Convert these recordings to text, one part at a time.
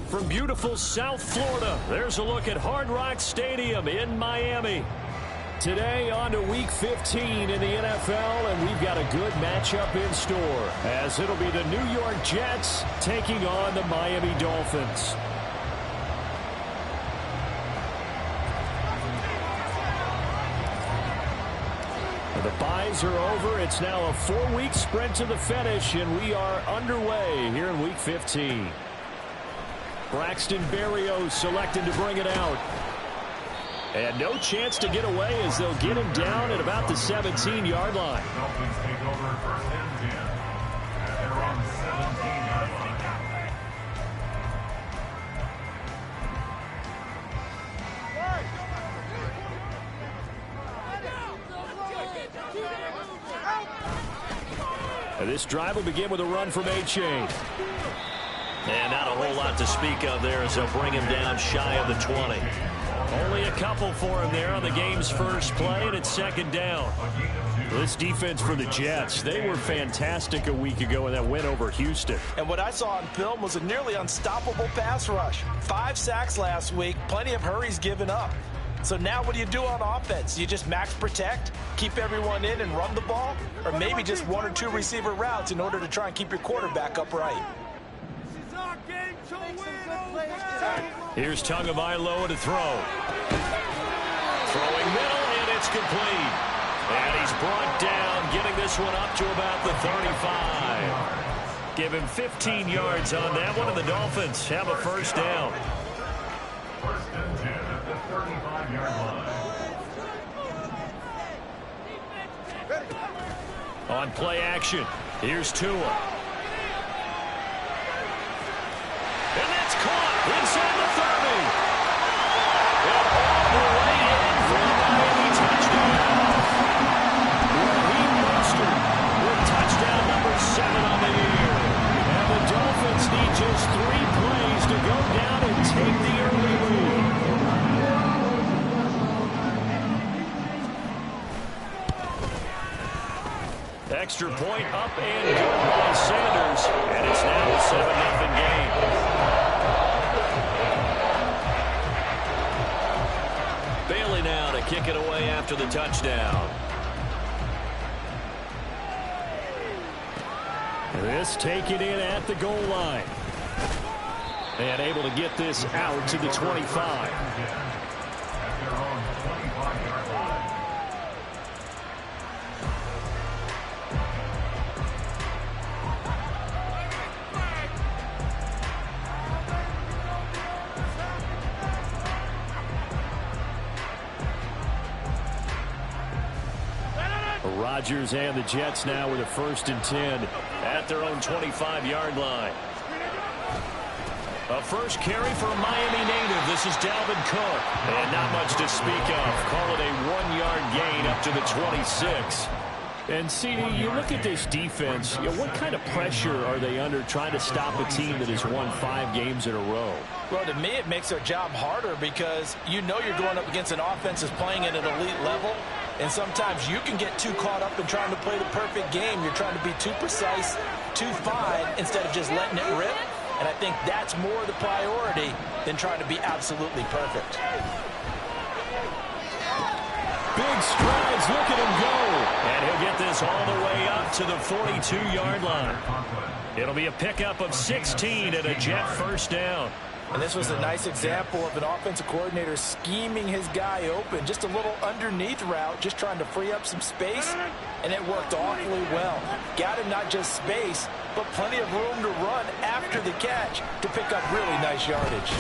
From beautiful South Florida, there's a look at Hard Rock Stadium in Miami. Today on to Week 15 in the NFL, and we've got a good matchup in store, as it'll be the New York Jets taking on the Miami Dolphins. The byes are over. It's now a 4-week sprint to the finish, and we are underway here in Week 15. Braxton Berrios selected to bring it out. And no chance to get away as they'll get him down at about the 17-yard line. Dolphins take over first and 10. They're on the 17-yard line. This drive will begin with a run from A-Chain. And not a whole lot to speak of there as they'll bring him down shy of the 20. Only a couple for him there on the game's first play, and it's second down. This defense for the Jets, they were fantastic a week ago in that win over Houston. And what I saw on film was a nearly unstoppable pass rush. 5 sacks last week, plenty of hurries given up. So now what do you do on offense? You just max protect, keep everyone in and run the ball? Or maybe just 1 or 2 receiver routes in order to try and keep your quarterback upright? Here's Tagovailoa to throw. Throwing middle, and it's complete. And he's brought down, getting this one up to about the 35. Give him 15 yards on that one, and the Dolphins have a first down. First and 10 at the 35-yard line. On play action, here's Tua. And that's caught inside the 30. And all the way in for the Miami touchdown. Raheem Mostert with touchdown number 7 on the year. And the Dolphins need just 3 plays to go down and take the early lead. Extra point up and good by Sanders. And it's now a 7-0 game. Bailey now to kick it away after the touchdown. This taken in at the goal line. And able to get this out to the 25. Rodgers and the Jets now with a 1st and 10 at their own 25-yard line. A first carry for a Miami native. This is Dalvin Cook. And not much to speak of. Call it a 1-yard gain up to the 26. And, CD, you look at this defense, what kind of pressure are they under trying to stop a team that has won 5 games in a row? Well, to me, it makes their job harder because you know you're going up against an offense that's playing at an elite level. And sometimes you can get too caught up in trying to play the perfect game. You're trying to be too precise, too fine, instead of just letting it rip. And I think that's more the priority than trying to be absolutely perfect. Big strides. Look at him go. And he'll get this all the way up to the 42-yard line. It'll be a pickup of 16 and a Jet first down. And this was a nice example of an offensive coordinator scheming his guy open. Just a little underneath route, just trying to free up some space, and it worked awfully well. Got him not just space, but plenty of room to run after the catch to pick up really nice yardage.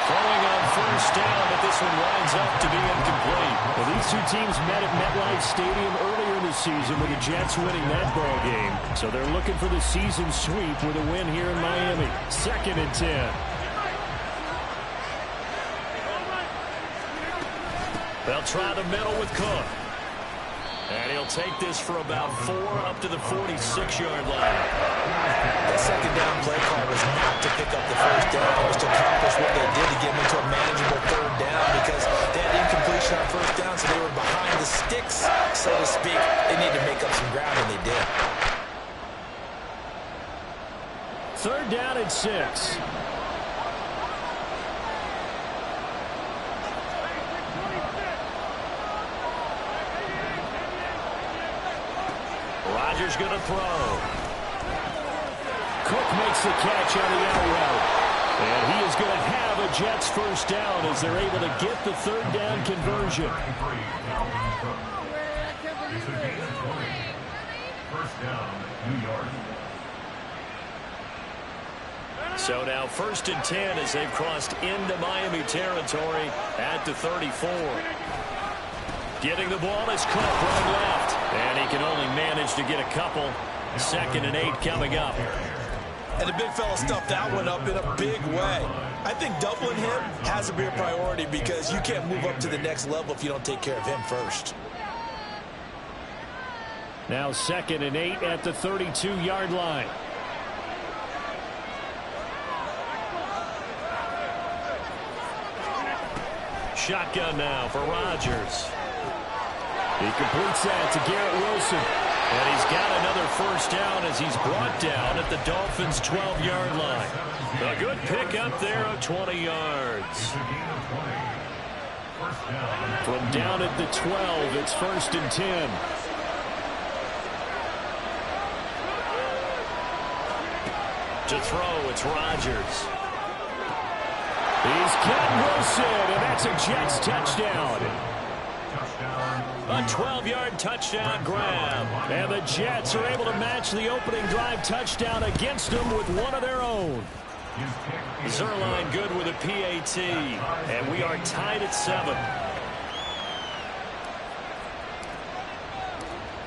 Throwing on first down, but this one winds up to be incomplete. Well, these two teams met at MetLife Stadium earlier in the season with the Jets winning that ball game. So they're looking for the season sweep with a win here in Miami. 2nd and 10. They'll try the middle with Cook. And he'll take this for about 4 up to the 46-yard line. That second down play call was not to pick up the first down. It was to accomplish what they did to get them into a manageable 3rd down because they had incompletion on first down, so they were behind the sticks, so to speak. They needed to make up some ground, and they did. 3rd down and 6. Rodgers going to throw. Cook makes the catch on the out route. And he is going to have a Jets first down as they're able to get the 3rd down conversion. It's a gain of 20. First down, New York. So now 1st and 10 as they've crossed into Miami territory at the 34. Getting the ball is Cook running left. And he can only manage to get a couple. 2nd and 8 coming up. And the big fella stuffed that one up in a big way. I think doubling him has to be a priority because you can't move up to the next level if you don't take care of him first. Now 2nd and 8 at the 32-yard line. Shotgun now for Rodgers. He completes that to Garrett Wilson. And he's got another first down as he's brought down at the Dolphins' 12-yard line. A good pickup there of 20 yards. From down at the 12, it's 1st and 10. To throw, it's Rodgers. He's got Wilson, and that's a Jets touchdown. A 12-yard touchdown grab. And the Jets are able to match the opening drive touchdown against them with one of their own. Zerline good with a PAT. And we are tied at 7.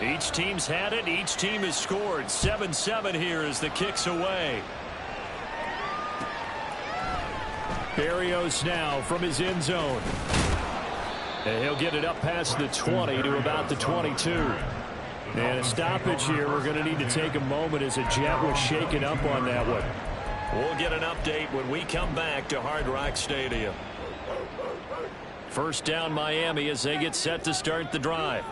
Each team's had it. Each team has scored. 7-7 here as the kick's away. Berrios now from his end zone. And he'll get it up past the 20 to about the 22. And a stoppage here. We're going to need to take a moment as a Jet was shaken up on that one. We'll get an update when we come back to Hard Rock Stadium. First down Miami as they get set to start the drive.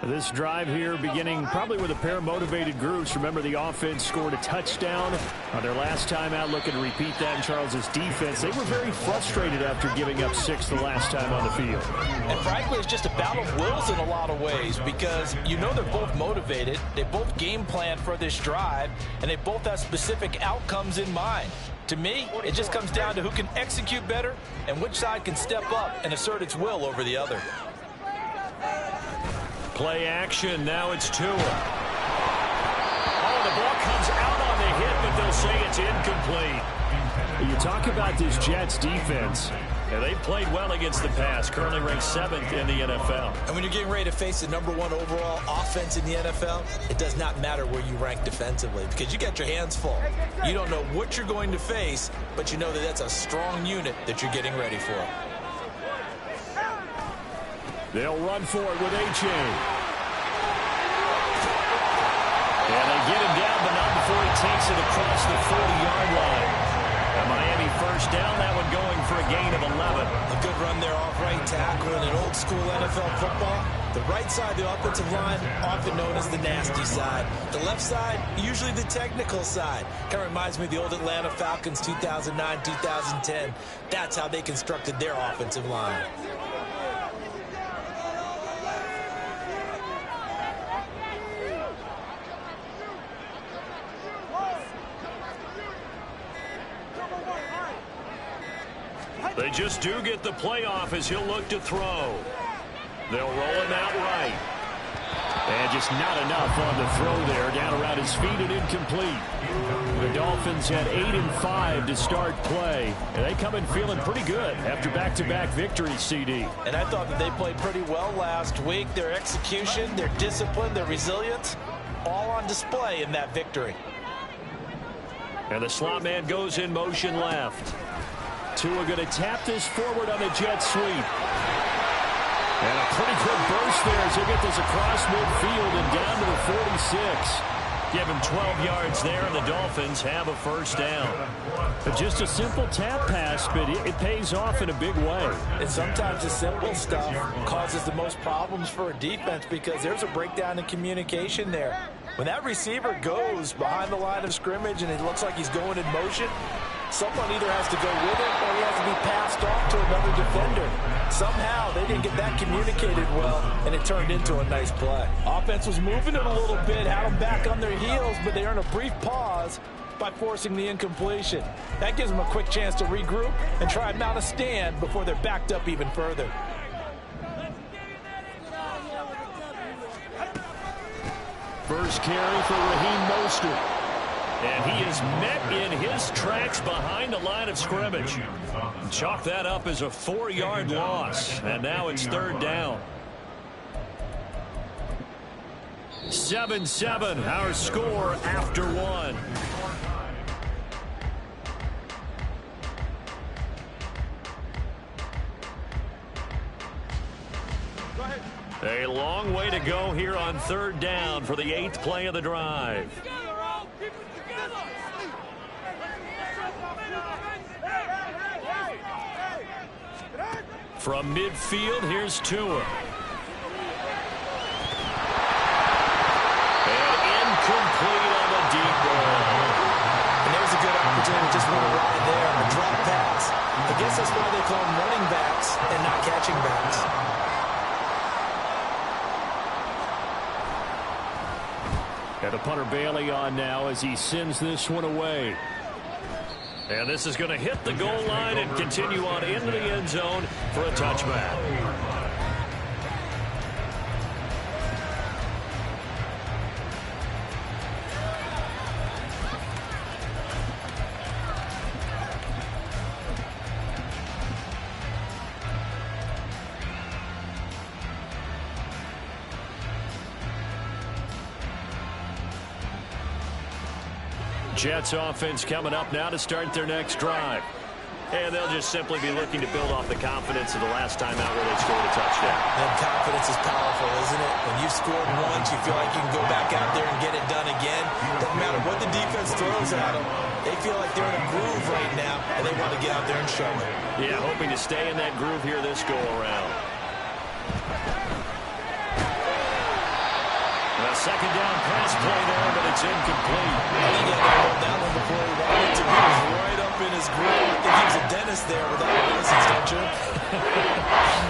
This drive here beginning probably with a pair of motivated groups. Remember, the offense scored a touchdown on their last time out. Looking to repeat that in Charles's defense. They were very frustrated after giving up 6 the last time on the field. And frankly, it's just a battle of wills in a lot of ways because you know they're both motivated. They both game plan for this drive, and they both have specific outcomes in mind. To me, it just comes down to who can execute better and which side can step up and assert its will over the other. Play action. Now it's Tua. Oh, the ball comes out on the hit, but they'll say it's incomplete. You talk about this Jets defense. Yeah, they played well against the pass. Currently ranked 7th in the NFL. And when you're getting ready to face the #1 overall offense in the NFL, it does not matter where you rank defensively because you got your hands full. You don't know what you're going to face, but you know that that's a strong unit that you're getting ready for. They'll run for it with A.J. And they get him down, but not before he takes it across the 40-yard line. A Miami first down, that one going for a gain of 11. A good run there off right tackle in an old-school NFL football. The right side, the offensive line, often known as the nasty side. The left side, usually the technical side. Kind of reminds me of the old Atlanta Falcons 2009, 2010. That's how they constructed their offensive line. They just do get the playoff as he'll look to throw. They'll roll him out right. And just not enough on the throw there. Down around his feet and incomplete. The Dolphins had 8 and 5 to start play. And they come in feeling pretty good after back-to-back victories, CD. And I thought that they played pretty well last week. Their execution, their discipline, their resilience, all on display in that victory. And the slot man goes in motion left. Tua going to tap this forward on the jet sweep. And a pretty quick burst there as he'll get this across midfield and down to the 46. Give him 12 yards there, and the Dolphins have a first down. But just a simple tap pass, but it pays off in a big way. And sometimes the simple stuff causes the most problems for a defense because there's a breakdown in communication there. When that receiver goes behind the line of scrimmage and it looks like he's going in motion, someone either has to go with it or he has to be passed off to another defender. Somehow they didn't get that communicated well, and it turned into a nice play. Offense was moving it a little bit, had them back on their heels, but they earned a brief pause by forcing the incompletion. That gives them a quick chance to regroup and try and mount a stand before they're backed up even further. First carry for Raheem Mostert. And he is met in his tracks behind the line of scrimmage. Chalk that up as a 4-yard loss. And now it's third down. 7-7, our score after one. A long way to go here on third down for the 8th play of the drive. From midfield, here's Tua. And incomplete on the deep ball. And there's a good opportunity, just went right there, a drop pass. I guess that's why they call them running backs and not catching backs. Got the punter Bailey on now as he sends this one away. And this is going to hit the goal line and continue on into the end zone for a touchback. Jets offense coming up now to start their next drive. And they'll just simply be looking to build off the confidence of the last time out where they scored a touchdown. And confidence is powerful, isn't it? When you've scored once, you feel like you can go back out there and get it done again. Doesn't matter what the defense throws at them. They feel like they're in a groove right now, and they want to get out there and show it. Yeah, hoping to stay in that groove here this go-around. A second down pass play there, but it's incomplete. I think he had to hold that one before he wanted to. He was right up in his grill. I think he was a dentist there without a license, don't you?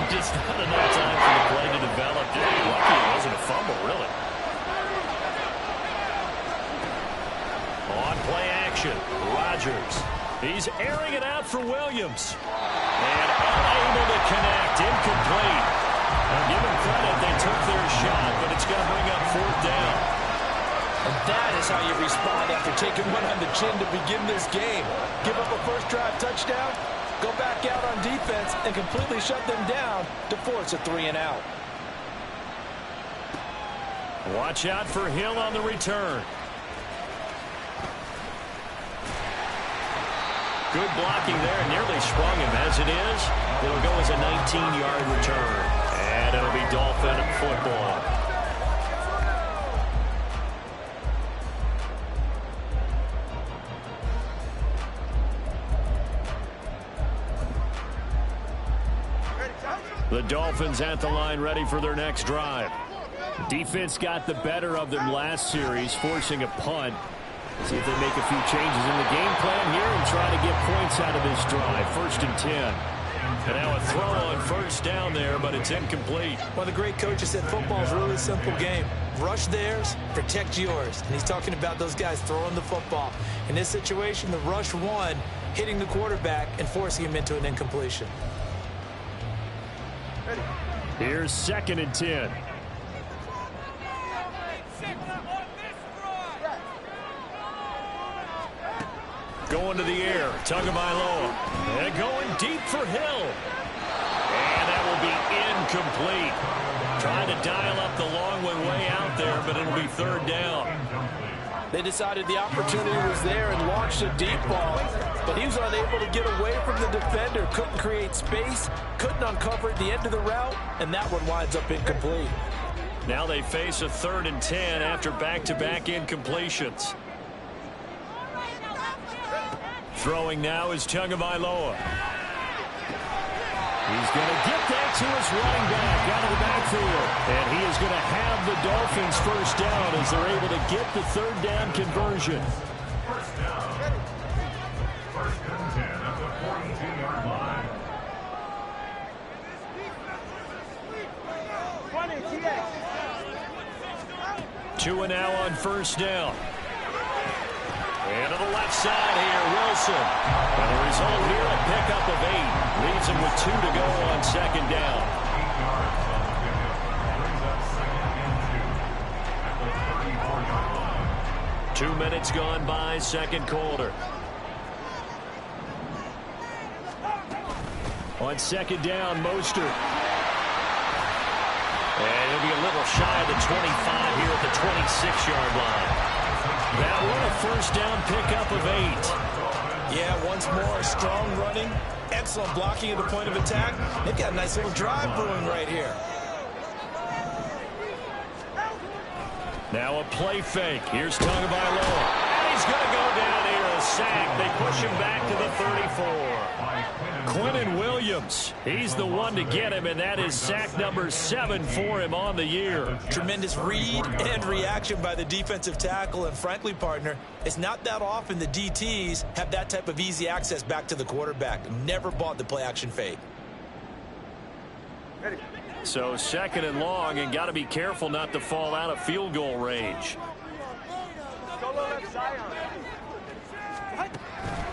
Just not enough time for the play to develop. Just lucky it wasn't a fumble, really. On play action, Rodgers. He's airing it out for Williams. And unable to connect, incomplete. Now, give them credit, they took their shot, but it's going to bring up fourth down. And that is how you respond after taking one on the chin to begin this game. Give up a first drive touchdown, go back out on defense, and completely shut them down to force a 3-and-out. Watch out for Hill on the return. Good blocking there, and nearly sprung him. As it is, it'll go as a 19-yard return. And it'll be Dolphin football. The Dolphins at the line ready for their next drive. Defense got the better of them last series, forcing a punt. See if they make a few changes in the game plan here and try to get points out of this drive. 1st and 10. And now a throw on first down there, but it's incomplete. One of the great coaches said football is a really simple game. rush theirs, protect yours. And he's talking about those guys throwing the football. In this situation, the rush won, hitting the quarterback and forcing him into an incompletion. Here's 2nd and 10. Going to the air, Tagovailoa. And going deep for Hill. And that will be incomplete. Trying to dial up the long way out there, but it'll be 3rd down. They decided the opportunity was there and launched a deep ball, but he was unable to get away from the defender, couldn't create space, couldn't uncover at the end of the route, and that one winds up incomplete. Now they face a 3rd and 10 after back-to-back incompletions. Throwing now is Tagovailoa. He's going to get that to his running back out of the backfield. And he is going to have the Dolphins 1st down as they're able to get the 3rd down conversion. 1st down. 1st and 10 at the 42-yard line. 2 and now on 1st down. And to the left side here, Wilson. And the result here, a pickup of 8. Leaves him with 2 to go on 2nd down. 8 yards on the pickup. Brings up 2nd and 2 at the 34-yard line. 2 minutes gone by, 2nd quarter. On 2nd down, Mostert. And he'll be a little shy of the 25 here at the 26-yard line. That one a 1st down pickup of 8. Yeah, once more, strong running, excellent blocking at the point of attack. They've got a nice little drive brewing right here. Now a play fake. Here's Tagovailoa. And he's going to go down here, a sack. They push him back to the 34. Quinnen Williams, he's the one to get him, and that is sack number 7 for him on the year. Tremendous read and reaction by the defensive tackle, and frankly, partner, it's not that often the DTs have that type of easy access back to the quarterback. Never bought the play-action fake. So 2nd and long, and got to be careful not to fall out of field goal range.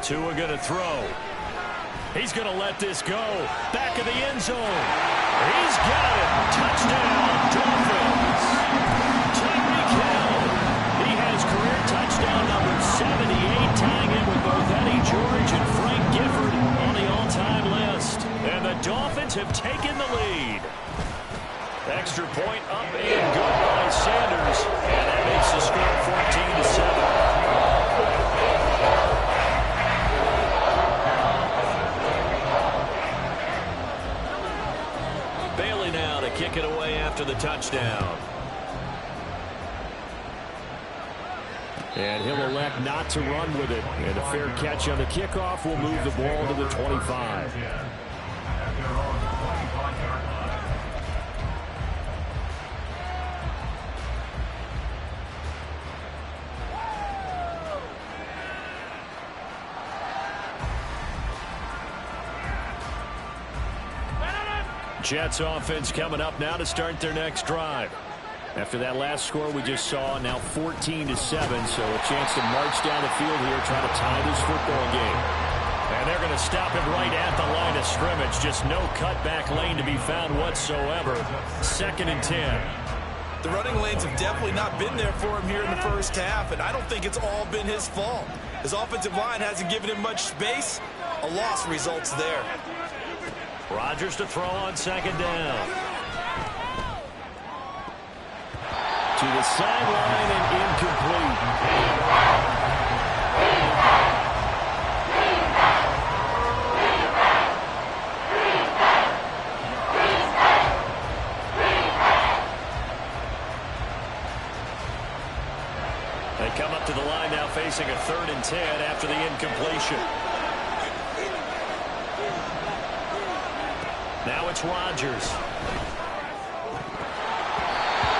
Tua going to throw. He's going to let this go. Back of the end zone. He's got it. Touchdown, Dolphins. Tyreek Hill. He has career touchdown number 78, tying in with both Eddie George and Frank Gifford on the all-time list. And the Dolphins have taken the lead. Extra point up and good by Sanders. And that makes the score 14-7. Kick it away after the touchdown. And he'll elect not to run with it. And a fair catch on the kickoff will move the ball to the 25. Jets offense coming up now to start their next drive. After that last score we just saw, now 14-7, so a chance to march down the field here, trying to tie this football game. And they're going to stop him right at the line of scrimmage. Just no cutback lane to be found whatsoever. 2nd and 10. The running lanes have definitely not been there for him here in the first half, and I don't think it's all been his fault. His offensive line hasn't given him much space. A loss results there. Rodgers to throw on 2nd down. To the sideline and incomplete. They come up to the line now facing a 3rd and 10 after the incompletion. Now it's Rodgers.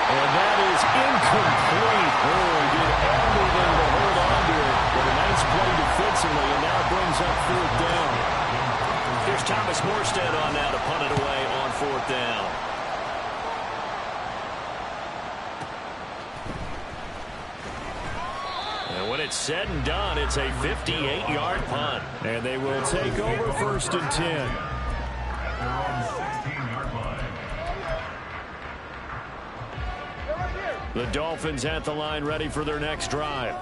And that is incomplete. Oh, he did everything to hold on to it. But a nice play defensively, and now brings up 4th down. Here's Thomas Morstead on now to punt it away on 4th down. it's said and done, it's a 58-yard punt. And they will take over 1st and 10. At their own 16-yard line. The Dolphins at the line ready for their next drive.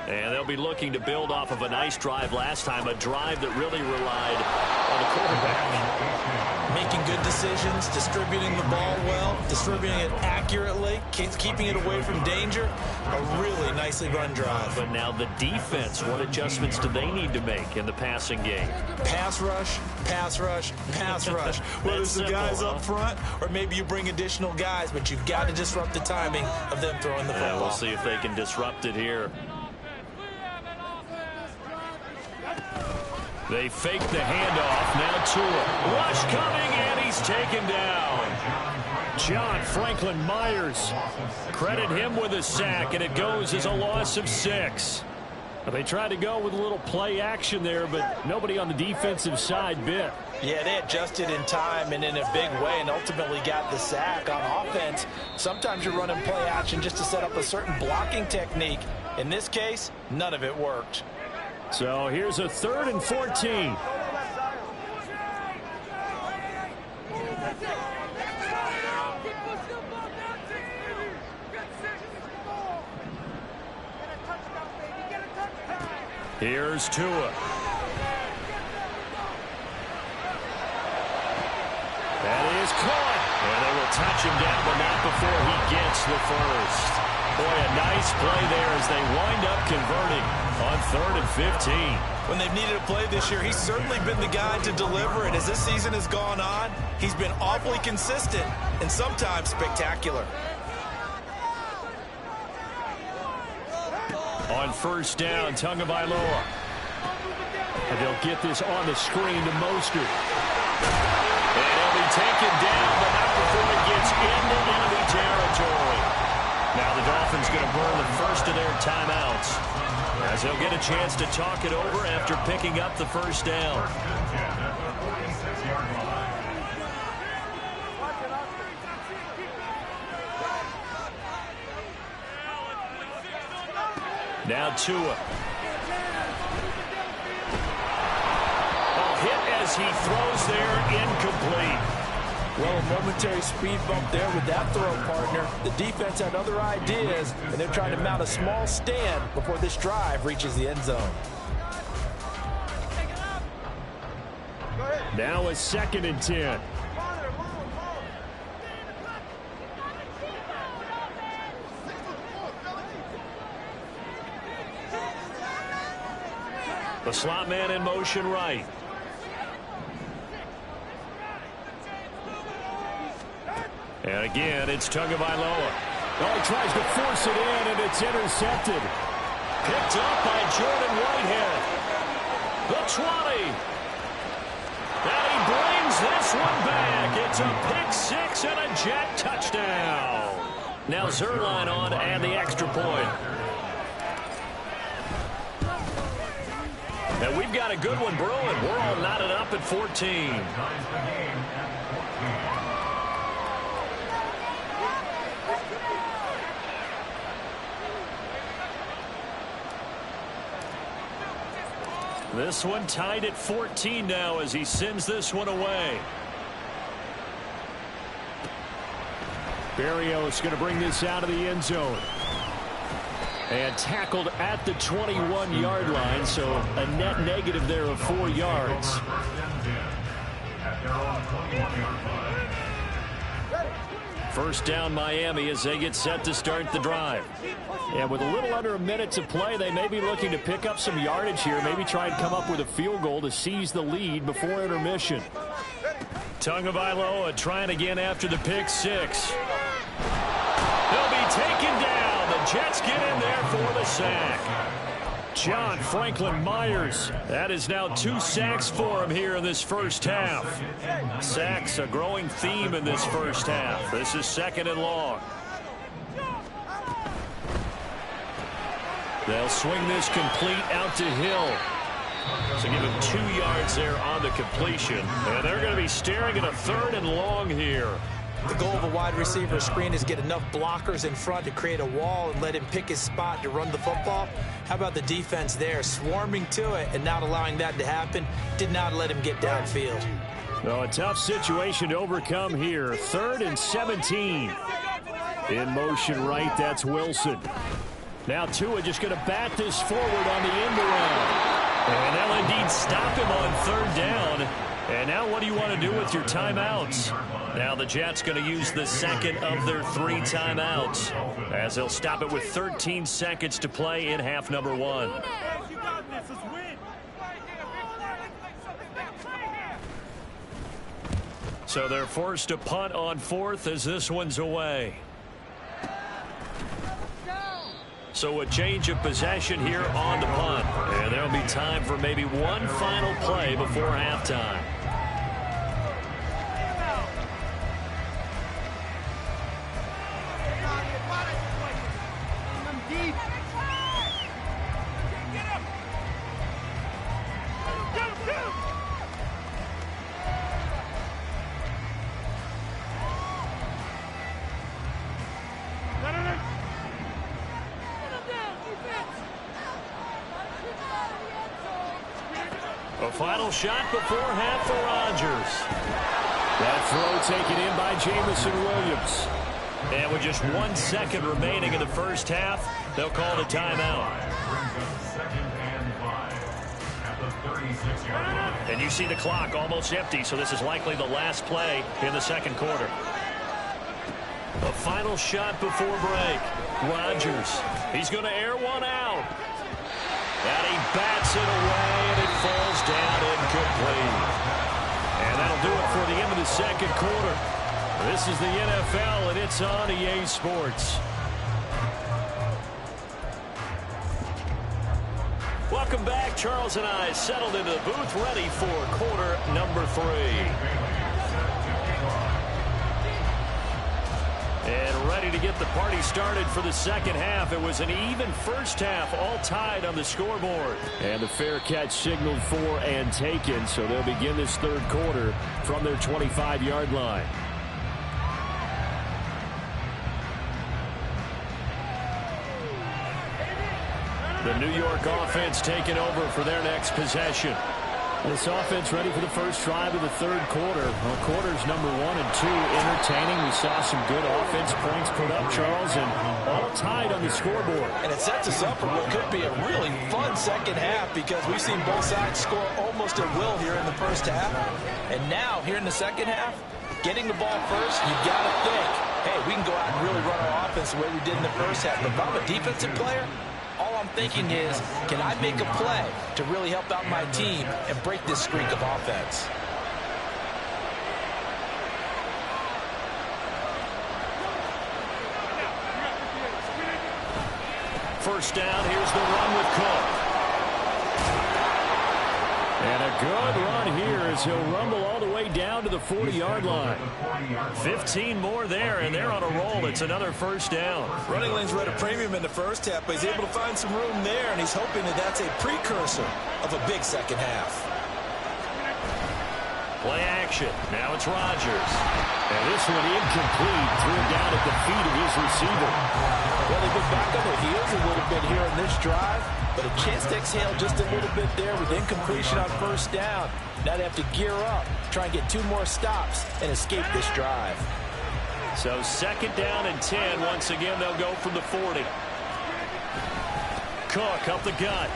And they'll be looking to build off of a nice drive last time, a drive that really relied on the quarterback. Making good decisions, distributing the ball well, distributing it accurately, keeping it away from danger. A really nicely run drive. But now the defense, what adjustments do they need to make in the passing game? Pass rush, pass rush, pass rush. Whether it's the guys up front or maybe you bring additional guys, but you've got to disrupt the timing of them throwing the football. We'll see if they can disrupt it here. They fake the handoff. Now Tua. Rush coming, and he's taken down. John Franklin Myers. Credit him with a sack, and it goes as a loss of 6. They tried to go with a little play action there, but nobody on the defensive side bit. Yeah, they adjusted in time and in a big way and ultimately got the sack. On offense, sometimes you're running play action just to set up a certain blocking technique. In this case, none of it worked. So here's a 3rd and 14. Here's Tua. That is caught. And they will touch him down, but not before he gets the first. Boy, a nice play there as they wind up converting on 3rd and 15. When they've needed a play this year, he's certainly been the guy to deliver it. As this season has gone on, he's been awfully consistent and sometimes spectacular. On 1st down, Tagovailoa. And they'll get this on the screen to Mostert. And he'll be taken down, but not before he gets into enemy territory. Now the Dolphins going to burn the first of their timeouts, as they'll get a chance to talk it over after picking up the 1st down. Now Tua. Hit as he throws there, incomplete. Well, a momentary speed bump there with that throw, partner. The defense had other ideas, and they're trying to mount a small stand before this drive reaches the end zone. Now a 2nd and 10. The slot man in motion right. And again, it's Tagovailoa. Oh, he tries to force it in, and it's intercepted. Picked up by Jordan Whitehead. The 20. And he brings this one back. It's a pick 6 and a jet touchdown. Now Zerline on and the extra point. And we've got a good one brewing. We're all knotted up at 14. This one tied at 14 now as he sends this one away. Berrios going to bring this out of the end zone. And tackled at the 21-yard line, so a net negative there of 4 yards. First down Miami as they get set to start the drive. And with a little under a minute to play, they may be looking to pick up some yardage here, maybe try and come up with a field goal to seize the lead before intermission. Tagovailoa trying again after the pick 6. They'll be taken down. The Jets get in there for the sack. John Franklin Myers. That is now 2 sacks for him here in this first half. Sacks a growing theme in this first half. This is 2nd and long. They'll swing this complete out to Hill. So give him 2 yards there on the completion. And they're going to be staring at a 3rd and long here. The goal of a wide receiver screen is get enough blockers in front to create a wall and let him pick his spot to run the football. How about the defense there, swarming to it and not allowing that to happen? Did not let him get downfield. Well, a tough situation to overcome here. 3rd and 17. In motion right, that's Wilson. Now Tua just going to bat this forward on the end around. And they'll indeed stop him on 3rd down. And now what do you want to do with your timeouts? Now the Jets going to use the second of their 3 timeouts as they'll stop it with 13 seconds to play in half number 1. So they're forced to punt on 4th as this one's away. So a change of possession here on the punt. And there'll be time for maybe one final play before halftime. A final shot before half for Rodgers. That throw taken in by Jamison Williams. And with just 1 second remaining in the first half, they'll call the timeout. And you see the clock almost empty, so this is likely the last play in the second quarter. A final shot before break. Rodgers, he's going to air one out. And he bats it away, and it falls down incomplete. And that'll do it for the end of the second quarter. This is the NFL, and it's on EA Sports. Welcome back. Charles and I settled into the booth, ready for quarter number 3. And ready to get the party started for the second half. It was an even first half, all tied on the scoreboard. And the fair catch signaled for and taken, so they'll begin this third quarter from their 25-yard line. The New York offense taking over for their next possession. This offense ready for the first drive of the third quarter. Well, quarters number 1 and 2 entertaining. We saw some good offense points put up, Charles, and all tied on the scoreboard. And it sets us up for what could be a really fun second half because we've seen both sides score almost at will here in the first half. And now, here in the second half, getting the ball first, you got to think, hey, we can go out and really run our offense the way we did in the first half. But if I'm a defensive player, all I'm thinking is, can I make a play to really help out my team and break this streak of offense? First down, here's the run with Cook. And a good run here as he'll rumble all the way down to the 40-yard line. 15 more there, and they're on a roll. It's another first down. Running lanes were at a premium in the first half, but he's able to find some room there, and he's hoping that that's a precursor of a big second half. Play action. Now it's Rodgers. And this one incomplete, thrown down at the feet of his receiver. Well, they've been back on their heels a little bit here in this drive, but a chance to exhale just a little bit there with incompletion on first down. Now they have to gear up, try and get 2 more stops, and escape this drive. So second down and 10. Once again, they'll go from the 40. Cook up the gut.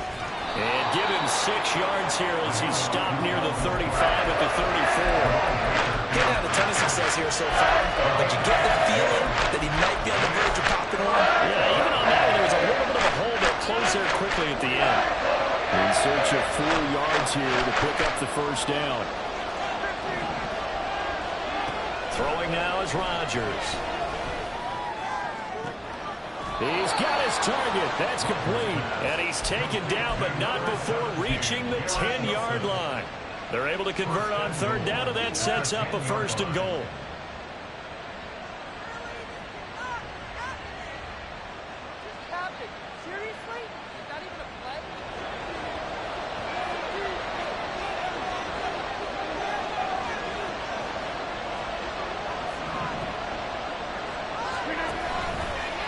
And give him 6 yards here as he's stopped near the 35 at the 34. He's had a ton of success here so far, but you get the feeling that he might be on the verge of popping on. Yeah, even on that one, there was a little bit of a hole that closed there quickly at the end. In search of 4 yards here to pick up the first down. Throwing now is Rodgers. He's got his target. That's complete. And he's taken down, but not before reaching the 10-yard line. They're able to convert on third down, and that sets up a first and goal.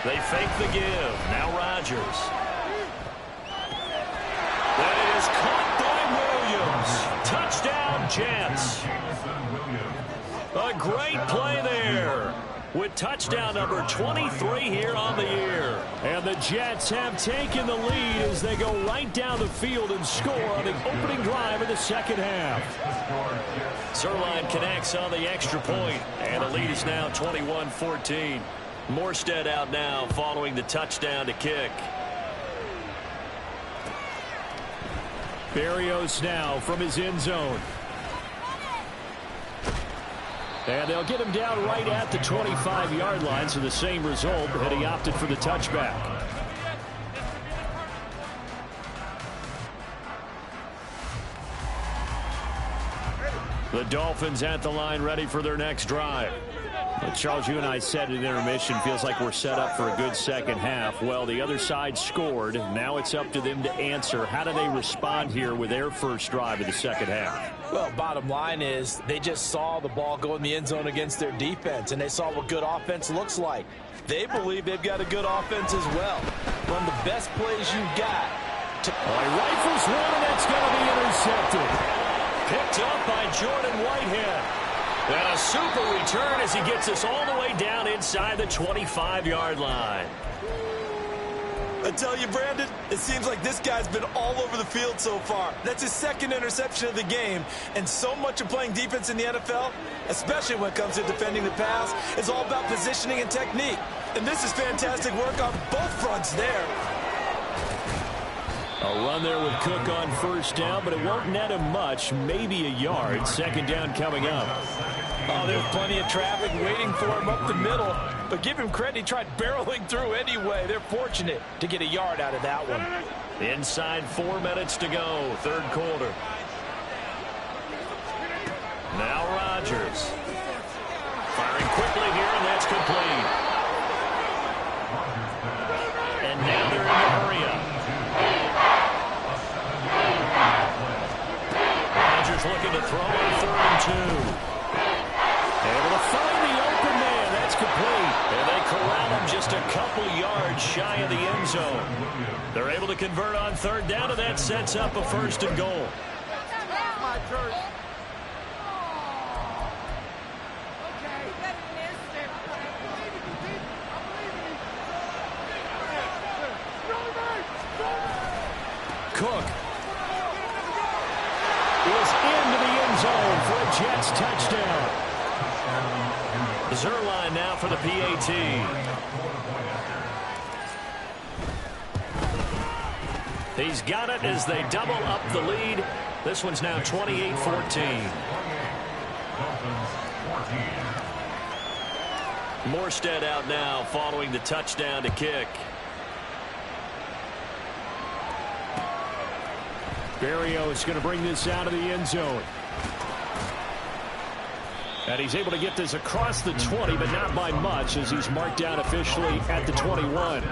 They fake the give. Now Rodgers. That is caught by Williams. Touchdown, Jets. A great play there with touchdown number 23 here on the year. And the Jets have taken the lead as they go right down the field and score on the opening drive of the second half. Zerline connects on the extra point, and the lead is now 21-14. Morstead out now following the touchdown to kick. Berrios now from his end zone. And they'll get him down right at the 25-yard line, so the same result, but he opted for the touchback. The Dolphins at the line ready for their next drive. But Charles, you and I said in intermission, feels like we're set up for a good second half. Well, the other side scored. Now it's up to them to answer. How do they respond here with their first drive of the second half? Well, bottom line is they just saw the ball go in the end zone against their defense, and they saw what good offense looks like. They believe they've got a good offense as well. Run the best plays you've got. He rifles one, and that's going to be intercepted. Picked up by Jordan Whitehead. And a super return as he gets us all the way down inside the 25-yard line. I tell you, Brandon, it seems like this guy's been all over the field so far. That's his second interception of the game. And so much of playing defense in the NFL, especially when it comes to defending the pass, is all about positioning and technique. And this is fantastic work on both fronts there. A run there with Cook on first down, but it won't net him much, maybe a yard. Second down coming up. Oh, there's plenty of traffic waiting for him up the middle. But give him credit, he tried barreling through anyway. They're fortunate to get a yard out of that one. Inside 4 minutes to go, third quarter. Now Rodgers. Firing quickly here, and that's complete. And now they're in the hurry-up. Rodgers looking to throw on 3rd and 2. Able to find the open man. That's complete. And they corral him just a couple yards shy of the end zone. They're able to convert on 3rd down, and that sets up a 1st and goal. Cook is into the end zone for a Jets touchdown. Zerline now for the PAT. He's got it as they double up the lead. This one's now 28-14. Morstead out now following the touchdown to kick. Berrios is going to bring this out of the end zone. And he's able to get this across the 20, but not by much, as he's marked down officially at the 21.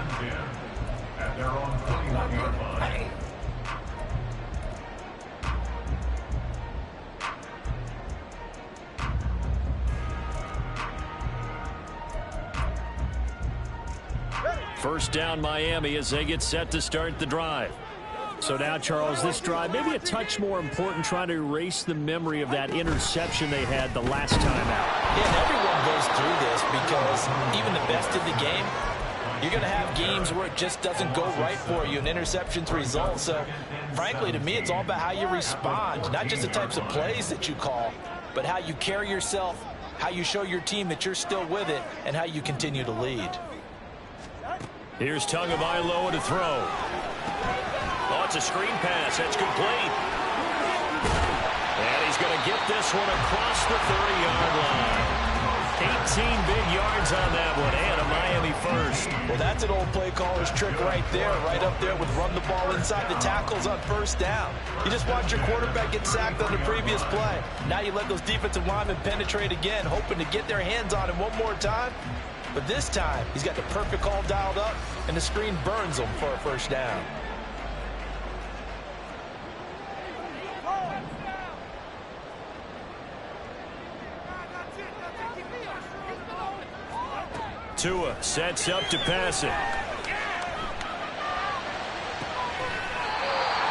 First down Miami as they get set to start the drive. So now, Charles, this drive maybe a touch more important, trying to erase the memory of that interception they had the last time out. Yeah, and everyone goes through this because even the best in the game, you're going to have games where it just doesn't go right for you and interceptions result. So, frankly, to me, it's all about how you respond, not just the types of plays that you call, but how you carry yourself, how you show your team that you're still with it, and how you continue to lead. Here's Tagovailoa to throw. Oh, it's a screen pass. That's complete. And he's going to get this one across the 30-yard line. 18 big yards on that one, and a Miami first. Well, that's an old play caller's trick right there, right up there with run the ball inside the tackles on first down. You just watch your quarterback get sacked on the previous play. Now you let those defensive linemen penetrate again, hoping to get their hands on him one more time. But this time, he's got the perfect call dialed up, and the screen burns him for a first down. Tua sets up to pass it.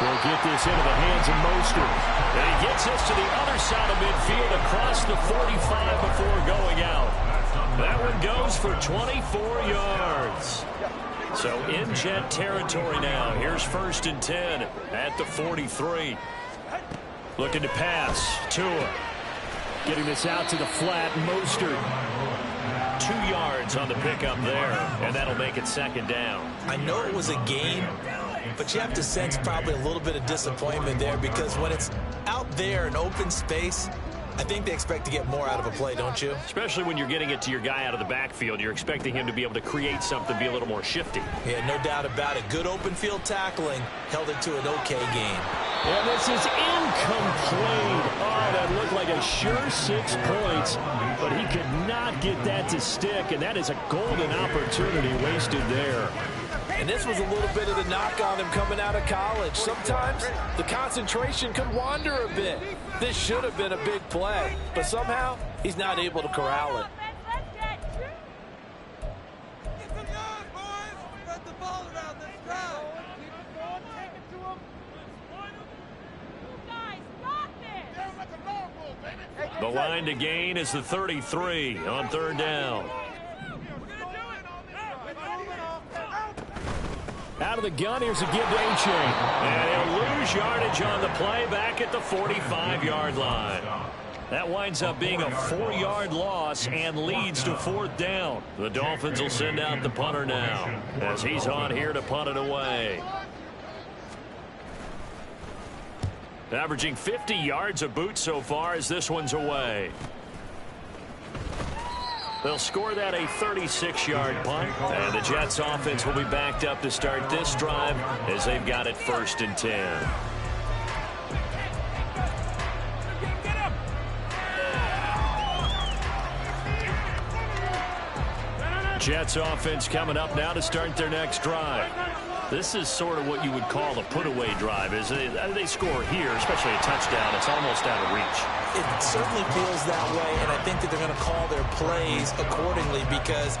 We'll get this into the hands of Mostert. And he gets us to the other side of midfield across the 45 before going out. That one goes for 24 yards. So in Jet territory now. Here's 1st and 10 at the 43. Looking to pass. Tua. Getting this out to the flat. Mostert. 2 yards on the pickup there. And that'll make it 2nd down. I know it was a gain, but you have to sense probably a little bit of disappointment there because when it's out there in open space, I think they expect to get more out of a play, don't you? Especially when you're getting it to your guy out of the backfield. You're expecting him to be able to create something, be a little more shifty. Yeah, no doubt about it. Good open field tackling held it to an okay game. And this is incomplete. Oh, that looked like a sure 6 points, but he could not get that to stick, and that is a golden opportunity wasted there. And this was a little bit of the knock on him coming out of college. Sometimes the concentration could wander a bit. This should have been a big play, but somehow he's not able to corral it. The line to gain is the 33 on 3rd down. Out of the gun, here's a give to A-Chain. And he'll lose yardage on the play back at the 45-yard line. That winds up being a 4-yard loss and leads to 4th down. The Dolphins will send out the punter now as he's on here to punt it away. Averaging 50 yards a boot so far as this one's away. They'll score that a 36-yard punt, and the Jets offense will be backed up to start this drive as they've got it 1st and 10. Jets offense coming up now to start their next drive. This is sort of what you would call a put-away drive, isn't it? They score here, especially a touchdown. It's almost out of reach. It certainly feels that way, and I think that they're going to call their plays accordingly because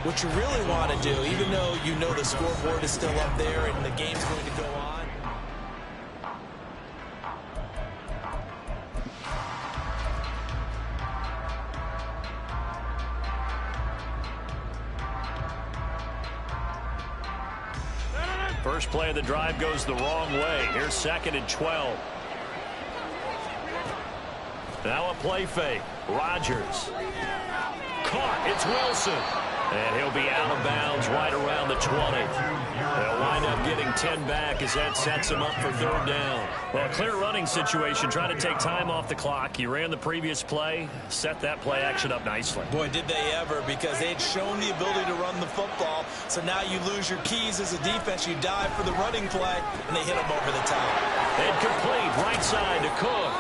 what you really want to do, even though you know the scoreboard is still up there and the game's going to go on, first play of the drive goes the wrong way. Here's 2nd and 12. Now a play fake. Rodgers. Caught. It's Wilson. And he'll be out of bounds right around the 20. They'll wind up getting 10 back as that sets him up for 3rd down. Well, a clear running situation. Trying to take time off the clock. You ran the previous play. Set that play action up nicely. Boy, did they ever, because they had shown the ability to run the football. So now you lose your keys as a defense. You dive for the running play, and they hit them over the top. Incomplete. Right side to Cook.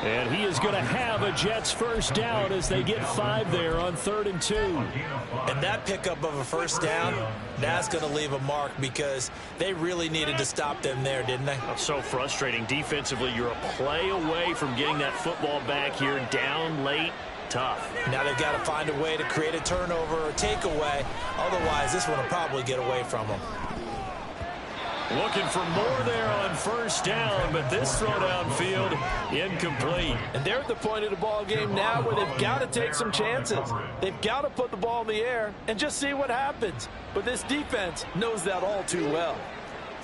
And he is going to have a Jets 1st down as they get 5 there on 3rd and 2. And that pickup of a 1st down, that's going to leave a mark because they really needed to stop them there, didn't they? So frustrating. Defensively, you're a play away from getting that football back here down late. Tough. Now they've got to find a way to create a turnover or takeaway. Otherwise, this one will probably get away from them. Looking for more there on 1st down, but this throw downfield incomplete. And they're at the point of the ball game now where they've got to take some chances. They've got to put the ball in the air and just see what happens. But this defense knows that all too well.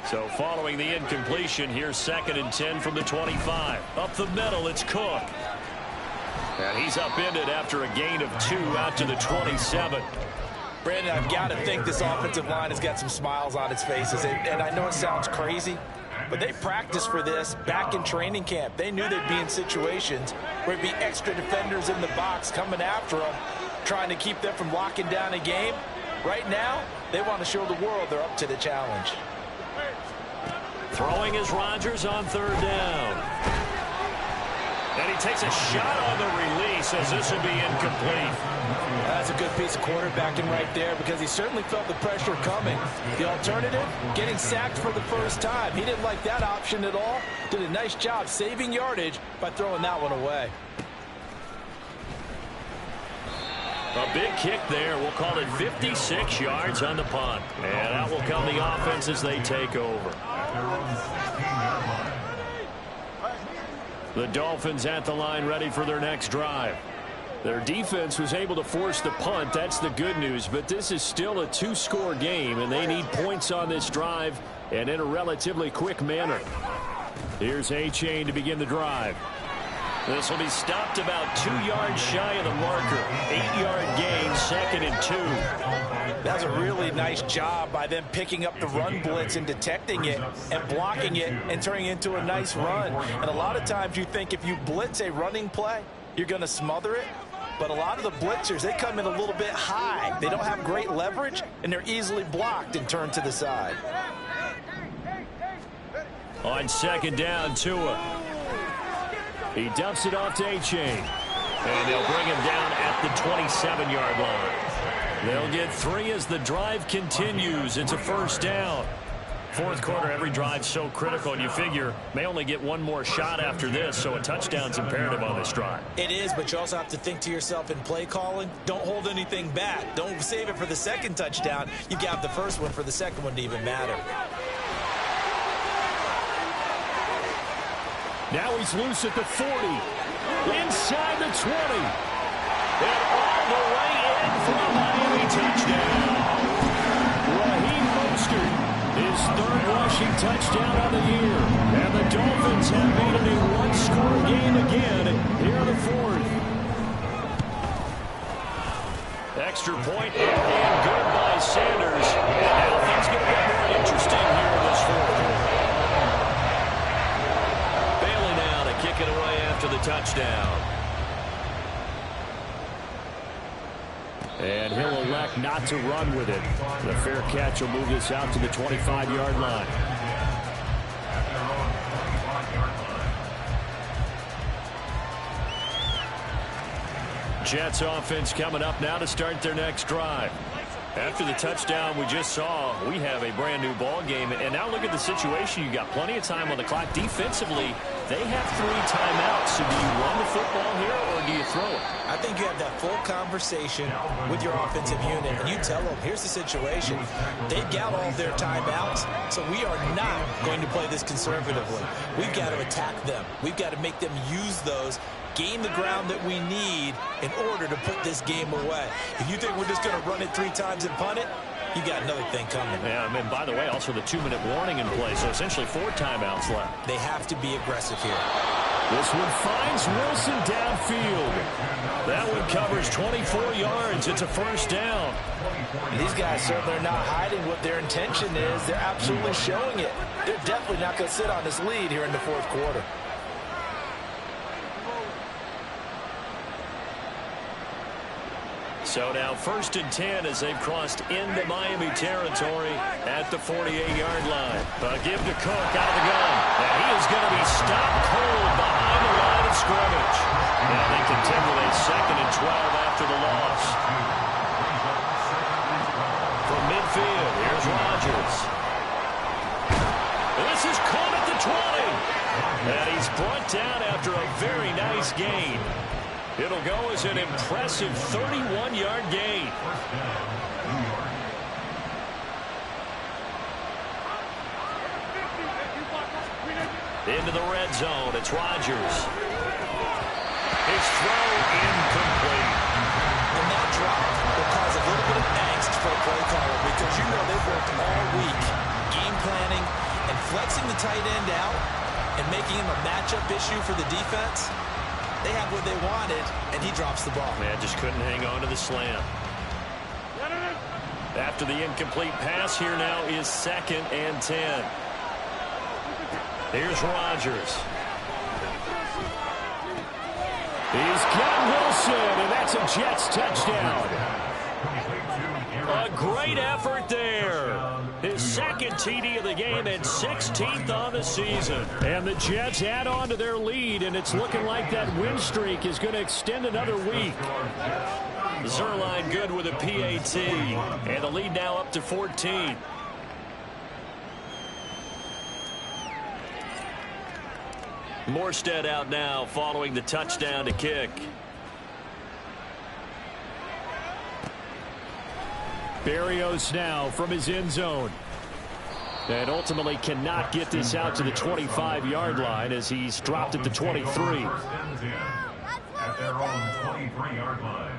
So following the incompletion, here's 2nd and 10 from the 25. Up the middle, it's Cook. And he's upended after a gain of 2 out to the 27. Brandon, I've got to think this offensive line has got some smiles on its faces. And I know it sounds crazy, but they practiced for this back in training camp. They knew they'd be in situations where it'd be extra defenders in the box coming after them, trying to keep them from locking down a game. Right now, they want to show the world they're up to the challenge. Throwing is Rodgers on 3rd down. And he takes a shot on the release as this will be incomplete. That's a good piece of quarterbacking right there because he certainly felt the pressure coming. The alternative, getting sacked for the 1st time. He didn't like that option at all. Did a nice job saving yardage by throwing that one away. A big kick there. We'll call it 56 yards on the punt. And out will come the offense as they take over. The Dolphins at the line ready for their next drive. Their defense was able to force the punt. That's the good news. But this is still a two-score game, and they need points on this drive and in a relatively quick manner. Here's A-Chain to begin the drive. This will be stopped about 2 yards shy of the marker. 8-yard gain, 2nd and 2. That's a really nice job by them picking up the run blitz and detecting it and blocking it and turning it into a nice run. And a lot of times you think if you blitz a running play, you're going to smother it. But a lot of the blitzers, they come in a little bit high. They don't have great leverage, and they're easily blocked and turned to the side. On 2nd down, Tua. He dumps it off to A-Chain. And they'll bring him down at the 27-yard line. They'll get 3 as the drive continues. It's a 1st down. 4th quarter, every drive's so critical, and you figure may only get one more shot after this, so a touchdown's imperative on this drive. It is, but you also have to think to yourself in play calling, don't hold anything back. Don't save it for the 2nd touchdown. You got the 1st one for the 2nd one to even matter. Now he's loose at the 40. Inside the 20. And all the way in for a Miami touchdown. Raheem Mostert, his 3rd rushing touchdown of the year. And the Dolphins have made it a one-score game again here in the 4th. Extra point and good by Sanders. And now things get a bit more interesting here in this 4th quarter. Bailey now to kick it away after the touchdown. And he'll elect not to run with it. The fair catch will move this out to the 25-yard line. Jets offense coming up now to start their next drive. After the touchdown we just saw, we have a brand new ball game. And now look at the situation. You got plenty of time on the clock. Defensively, they have 3 timeouts. So do you run the football here or do you throw it? I think you have that full conversation with your offensive unit, and you tell them, here's the situation. They've got all their timeouts, so we are not going to play this conservatively. We've got to attack them. We've got to make them use those, gain the ground that we need in order to put this game away. If you think we're just going to run it 3 times and punt it, you got another thing coming. Yeah, I mean, by the way, also the 2-minute warning in play, so essentially 4 timeouts left. They have to be aggressive here. This one finds Wilson downfield. That one covers 24 yards. It's a 1st down. These guys certainly are not hiding what their intention is. They're absolutely showing it. They're definitely not going to sit on this lead here in the 4th quarter. So now 1st and 10 as they've crossed into Miami territory at the 48-yard line. Give to Cook out of the gun. And he is going to be stopped cold behind the line of scrimmage. Now they continue with a 2nd and 12 after the loss. From midfield, here's Rodgers. This is caught at the 20. And he's brought down after a very nice gain. It'll go as an impressive 31-yard gain. Into the red zone. It's Rodgers. His throw incomplete. And that drop will cause a little bit of angst for a play caller because you know they've worked all week game planning and flexing the tight end out and making him a matchup issue for the defense. They had what they wanted, and he drops the ball. Man, just couldn't hang on to the slant. After the incomplete pass, here now is 2nd and 10. Here's Rodgers. He's got Wilson, and that's a Jets touchdown. A great effort there. His 2nd TD of the game and 16th on the season. And the Jets add on to their lead, and it's looking like that win streak is going to extend another week. Zerline good with a PAT, and the lead now up to 14. Morstead out now following the touchdown to kick. Berrios now from his end zone. And ultimately cannot get this out to the 25-yard line as he's dropped at the 23. At their own 23-yard line.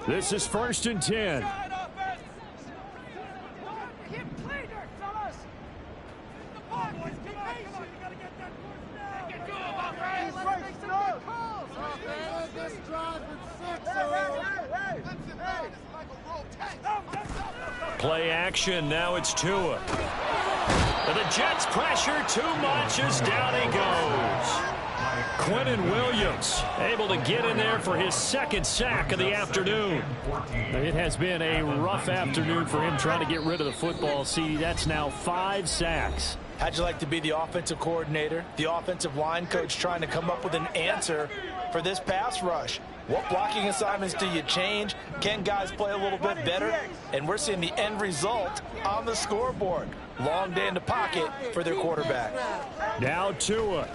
This is 1st and 10. Play action. Now it's Tua. And the Jets pressure too much as down he goes. Quentin Williams able to get in there for his second sack of the afternoon. It has been a rough afternoon for him trying to get rid of the football. See, that's now 5 sacks. How'd you like to be the offensive coordinator, the offensive line coach trying to come up with an answer for this pass rush? What blocking assignments do you change? Can guys play a little bit better? And we're seeing the end result on the scoreboard. Long day in the pocket for their quarterback. Now Tua.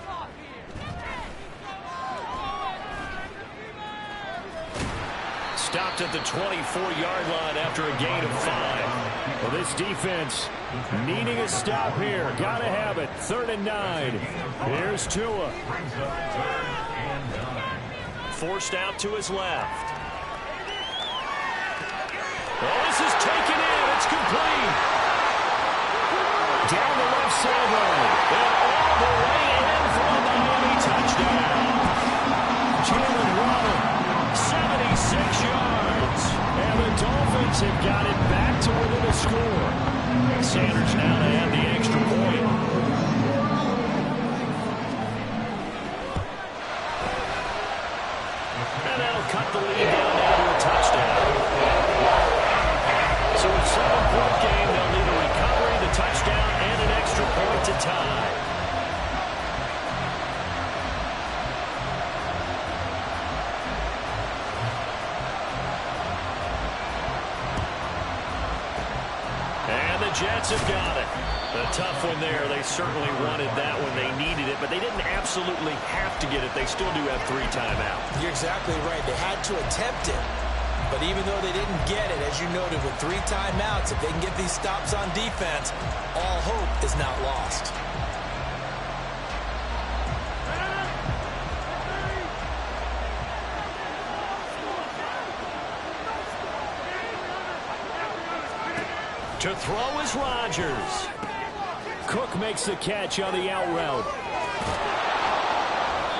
Stopped at the 24-yard line after a gain of 5. Well, this defense needing a stop here. Got to have it. 3rd and 9. Here's Tua. Forced out to his left. Oh, this is taken in. It's complete. Down the left sideline. And all the way in for a Miami touchdown. Jalen Waddle, 76 yards. And the Dolphins have got it back to within a score. Sanders now to add the extra point. And that'll cut the lead down now to a touchdown. So a 7-point game, they'll need a recovery, the touchdown, and an extra point to tie. And the Jets have got it. A tough one there. They certainly wanted that when they needed it, but they didn't absolutely have to get it. They still do have 3 timeouts. You're exactly right. They had to attempt it. But even though they didn't get it, as you noted, with 3 timeouts, if they can get these stops on defense, all hope is not lost. To throw is Rodgers. Cook makes the catch on the out route.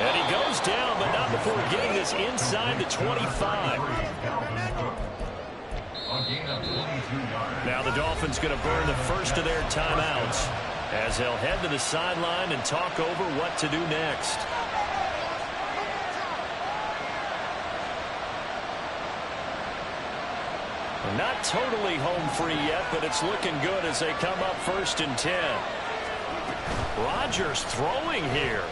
And he goes down, but not before getting this inside the 25. Now the Dolphins going to burn the first of their timeouts as they'll head to the sideline and talk over what to do next. Not totally home free yet, but it's looking good as they come up 1st and 10. Rodgers throwing here.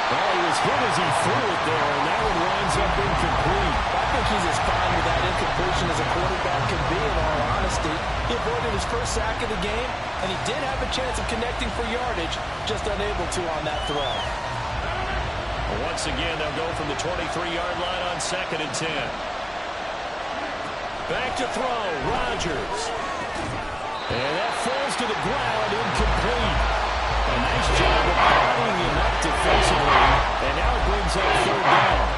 Well, he was hit as he threw it there, and that one winds up incomplete. I think he's as fine with that incompletion as a quarterback can be, in all honesty. He avoided his first sack of the game, and he did have a chance of connecting for yardage, just unable to on that throw. Once again, they'll go from the 23-yard line on 2nd and 10. Back to throw, Rodgers. And that falls to the ground, incomplete. A nice job of bodying him up defensively, and now it brings up 3rd down.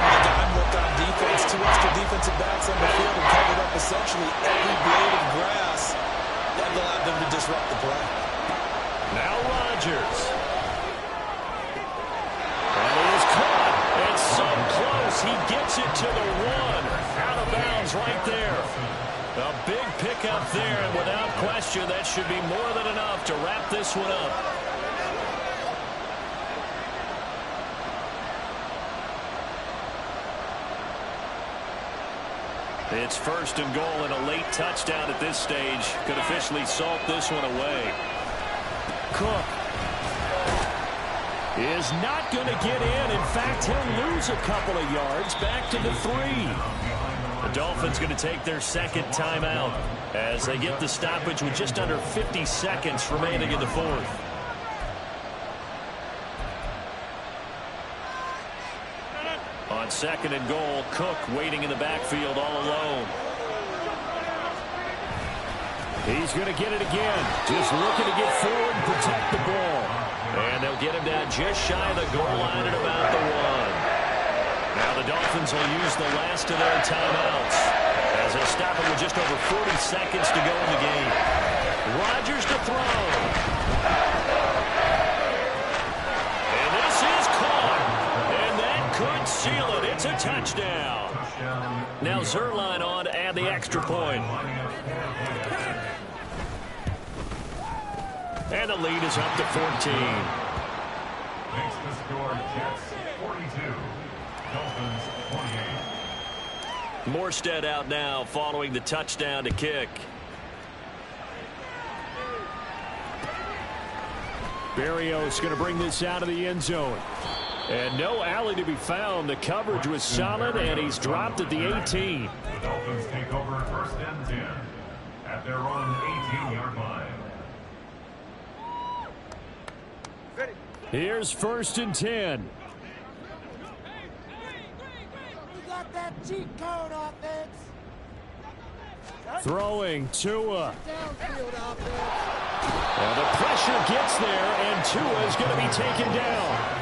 The dime look on defense, 2 extra defensive backs on the field and covered up essentially every blade of grass that allowed them to disrupt the play. Now Rodgers. And he is caught. And so close. He gets it to the 1. Out of bounds right there. A big pickup there, and without question, that should be more than enough to wrap this one up. It's 1st and goal, and a late touchdown at this stage could officially salt this one away. Cook is not going to get in. In fact, he'll lose a couple of yards back to the 3. The Dolphins going to take their second timeout as they get the stoppage with just under 50 seconds remaining in the fourth. On second and goal, Cook waiting in the backfield all alone. He's going to get it again. Just looking to get forward and protect the ball. And they'll get him down just shy of the goal line at about the 1. Now the Dolphins will use the last of their timeouts as they stop it with just over 40 seconds to go in the game. Rodgers to throw. And this is caught. And that could seal it. It's a touchdown. Now Zerline on to add the extra point. And the lead is up to 14. Makes the score Jets 42. Dolphins 28. Morstead out now following the touchdown to kick. Berrios going to bring this out of the end zone. And no alley to be found. The coverage was solid, and he's dropped at the 18. The Dolphins take over first and 10 at their own 18-yard line. Here's first and 10. Got that cheat code offense. Throwing Tua. Downfield offense. And the pressure gets there, and Tua is going to be taken down.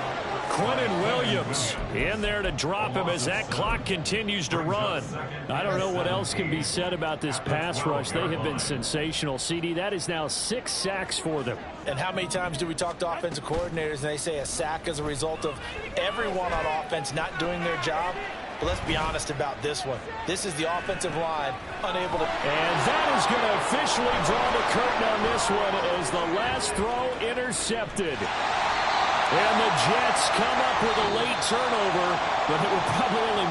Quentin Williams in there to drop him as that clock continues to run. I don't know what else can be said about this pass rush. They have been sensational. CD, that is now 6 sacks for them. And how many times do we talk to offensive coordinators and they say a sack as a result of everyone on offense not doing their job? But let's be honest about this one. This is the offensive line unable to... And that is going to officially draw the curtain on this one as the last throw intercepted. And the Jets come up with a late turnover, but it will probably only